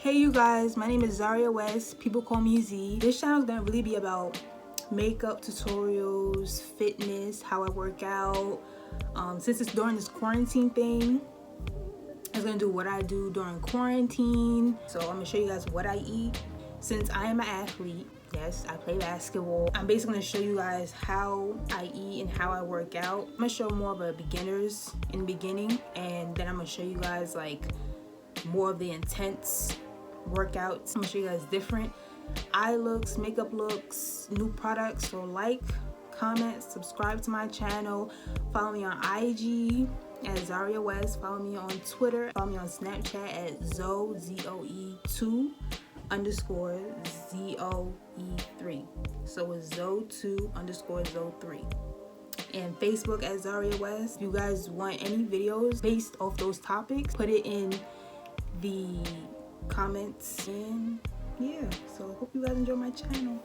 Hey you guys, my name is Zorria West. People call me Z. This channel is gonna really be about makeup tutorials, fitness, how I work out. Since it's during this quarantine thing, I'm gonna do what I do during quarantine. So I'm gonna show you guys what I eat. Since I am an athlete, yes, I play basketball, I'm basically gonna show you guys how I eat and how I work out. I'm gonna show more of a beginners in the beginning, and then I'm gonna show you guys like more of the intense workouts. I'm gonna show you guys different eye looks, makeup looks, new products. So like, comment, subscribe to my channel, follow me on IG at Zorria West, follow me on Twitter, follow me on Snapchat at Zoe2_Zoe3. So it's Zoe2_Zoe3. And Facebook at Zorria West. If you guys want any videos based off those topics, put it in the comments. And yeah, so I hope you guys enjoy my channel.